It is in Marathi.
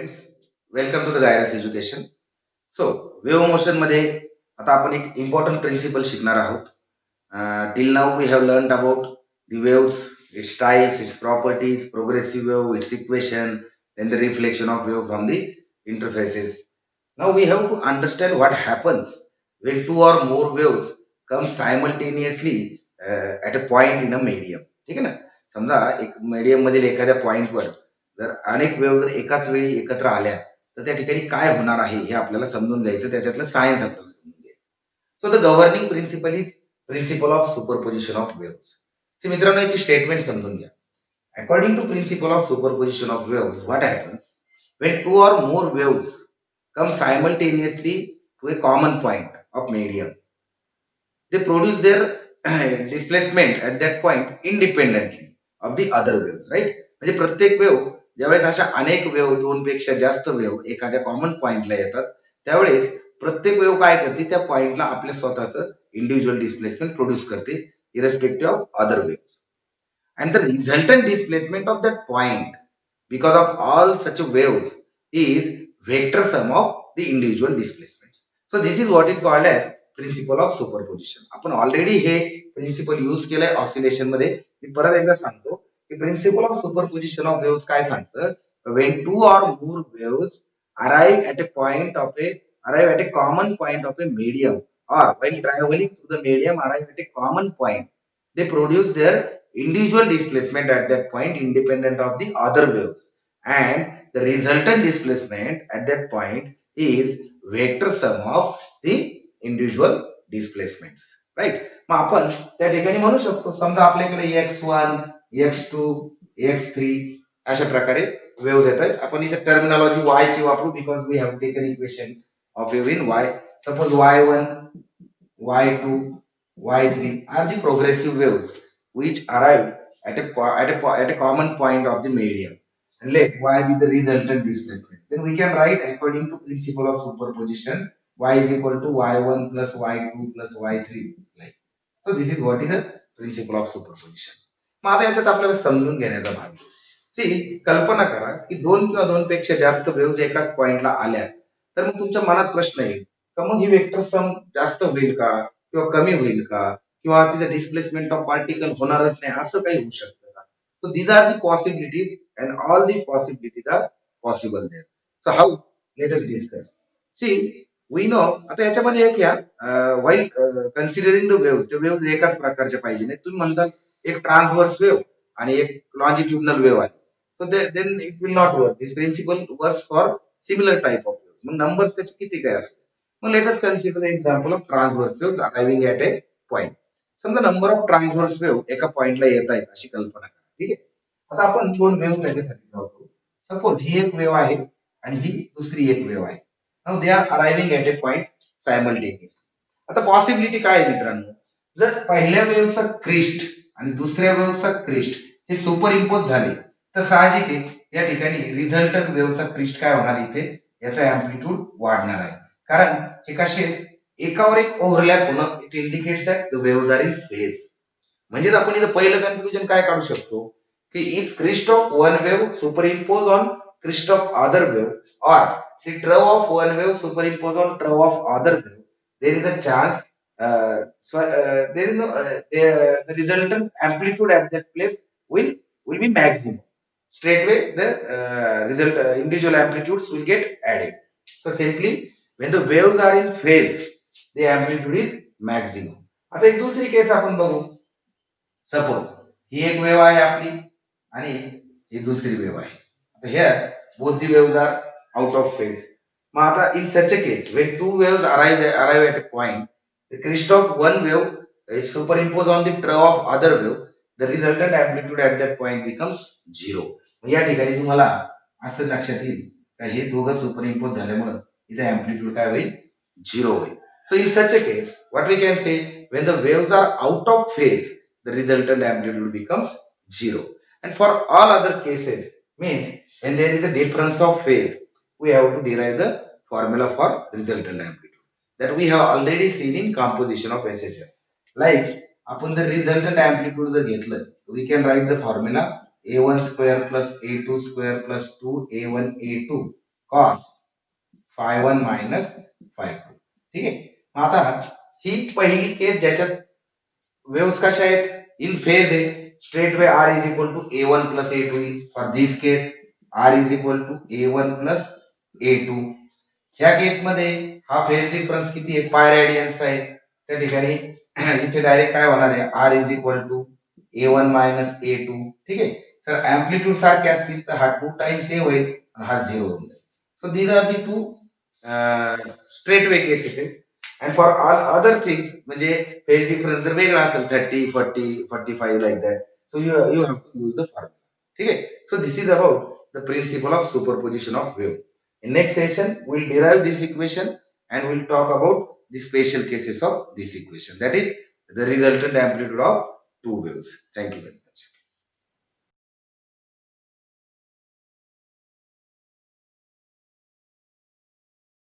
Friends, welcome to the Gyrus education. So wave motion मध्ये आता आपण एक इम्पॉर्टंट प्रिन्सिपल शिकणार आहोत. Till now we have learn about the waves, its types, its properties, progressive wave, its equation, then the reflection of wave from the interfaces. Now we have to understand what happens when two or more waves come simultaneously at a point in a medium. ठीक आहे ना. समजा एक मीडियम मधील एखाद्या पॉइंटवर जर अनेक वेव्ह जर एकाच वेळी एकत्र आल्या तर त्या ठिकाणी काय होणार आहे हे आपल्याला समजून घ्यायचं, त्याच्यातलं सायन्स आपल्याला समजून घ्यायचं. So the governing principle is principle of superposition of waves. मित्रांनो, याची स्टेटमेंट समजून घ्या. According to principle of superposition of waves, what happens when two or more waves come simultaneously to a common point of medium? They produce their displacement at that point independently of the other waves, right? म्हणजे प्रत्येक वेव्ह ज्यावेळेस अशा अनेक वेव्ह, दोन पेक्षा जास्त वेव्ह एखाद्या कॉमन पॉइंटला येतात, त्यावेळेस प्रत्येक वेव्ह काय करते, त्या पॉइंटला आपल्या स्वतःचं इंडिव्हिज्युअल डिस्प्लेसमेंट प्रोड्यूस करते irrespective of other waves. And the resultant displacement of that point because of all such waves is vector sum of the individual displacements. So this is what is called as principle of superposition. आपण ऑलरेडी हे प्रिन्सिपल यूज केलंय ऑसिलेशन मध्ये. मी परत एकदा सांगतो की principle of superposition of waves काय सांगतं, when two or more waves arrive at a common point of a medium, or while traveling through the medium arrive at a common point, they produce their individual displacement at that point independent of the other waves, and the resultant displacement at that point is vector sum of the individual displacements, right? मग आपण त्या ठिकाणी म्हणू शकतो, समजा आपल्याकडे x1 x2 x3 अशा प्रकारे वेव्ह देत आहेत. आपण इथे टर्मिनॉलॉजी y ची वापरू because we have taken equation of wave in y. Suppose y1 y2 y3 are the progressive waves which arrive at a common point of the medium, and let y be the resultant displacement. Then we can write according to principle of superposition y is equal to y1 plus y2 plus y3, like so. This is what is the principle of superposition. मग आता याच्यात आपल्याला समजून घेण्याचा भाग. कल्पना करा की दोन किंवा दोन पेक्षा जास्त वेव्ह एकाच पॉइंटला आल्या, तर मग तुमच्या मनात प्रश्न येईल का मग ही वेक्टर सम जास्त होईल का किंवा कमी होईल का, किंवा तिथे डिस्प्लेसमेंट ऑफ पार्टिकल होणारच नाही, असं काही होऊ शकतं का? So these are the possibilities and all the possibilities are possible there. So how, let us discuss. We know, आता याच्यामध्ये एक या व्हाईल कन्सिडरिंग द वेव्स, ते वेव्स एकाच प्रकारच्या पाहिजे नाही. तुम्ही म्हणता एक ट्रान्सव्हर्स वेव्ह आणि एक लॉन्जिट्युडनल वेव्ह आहे, so then it will not work. This principle works for similar type of waves. मग नंबर्स त्याचे किती काय असतात. मग let us consider the example of transverse waves arriving at a point. समजा नंबर ऑफ ट्रान्सव्हर्स वेव्ह एका पॉइंटला येत आहेत अशी कल्पना करा. ठीक आहे. आता आपण दोन वेव्ह त्याच्यासाठी ड्रॉ करू. सपोज ही एक वेव्ह आहे आणि ही दुसरी एक वेव्ह आहे. Now they are arriving at a point simultaneously. आता पॉसिबिलिटी काय आहे मित्रांनो, जर पहिल्या वेव्हचा क्रिस्ट आणि दुसऱ्या वेव्हचा क्रिस्ट हे सुपर इम्पोज झाले, तर साहजिक आहे या ठिकाणी रिझल्टंट वेव्हचा क्रिस्ट काय होणार, इथे याचा अँप्लिट्यूड वाढणार आहे. कारण हे कसे एकावर एक ओव्हरलॅप होणं, it indicates that the waves are in phase. म्हणजे आपण इथं पहिलं कन्क्लुजन काय काढू शकतो की if crest of one wave superimpose on crest of other wave, और the trough of one wave superimpose on trough of other wave, there is a chance there is no the resultant amplitude at that place will be maximum. Straightway the individual amplitudes will get added. So simply when the waves are in phase, the amplitude is maximum. आता एक दुसरी केस आपण बघू. सपोज ही एक वेव्ह आहे आपली आणि ही दुसरी वेव्ह आहे. आता here both the waves are out of phase. मग आता in such a case when two waves arrive at a point, the crest of one wave is superimposed on the trough of other wave, the resultant amplitude at that point becomes 0. या ठिकाणी तुम्हाला असं लक्षात येईल का हे दोघं सुपरइम्पोज झाल्यामुळे इथे अँप्लिट्यूड काय होईल, 0 होईल. So in such a case what we can say, when the waves are out of phase, the resultant amplitude becomes 0. And for all other cases, means when there is a difference of phase, we have to derive the formula for resultant amplitude that we have already seen in composition of SHF. Like आपण the resultant amplitude जर घेतलं, we can write the formula a1 square plus a2 square plus 2a1 a2 cos phi1 minus phi2. ठीक आहे. मग आता ही पहिली केस ज्याच्यात वेव्स कशा आहेत, इन फेज आहे, straightaway r is equal to a1 plus a2 येईल. For this case r is equal to a1 plus a2. ह्या केस मध्ये हा फेज डिफरन्स किती आहे, पाय रेडियन्स आहे. त्या ठिकाणी इथे डायरेक्ट काय होणार आहे, r is equal to a1 minus a2. ठीक आहे. सर अँप्लिट्यूड सारखे असतील तर हा 2 टाइम्स a होईल आणि हा 0 होईल. So these are the two straight way cases आहेत. And for all other things म्हणजे फेज डिफरन्स जर वेगळा असेल 30, 40, 45 like that, so you have to use the formula. ठीक आहे. So this is about the principle of superposition of wave. In next session, we'll derive this equation and we'll talk about the special cases of this equation, that is the resultant amplitude of two waves. Thank you very much.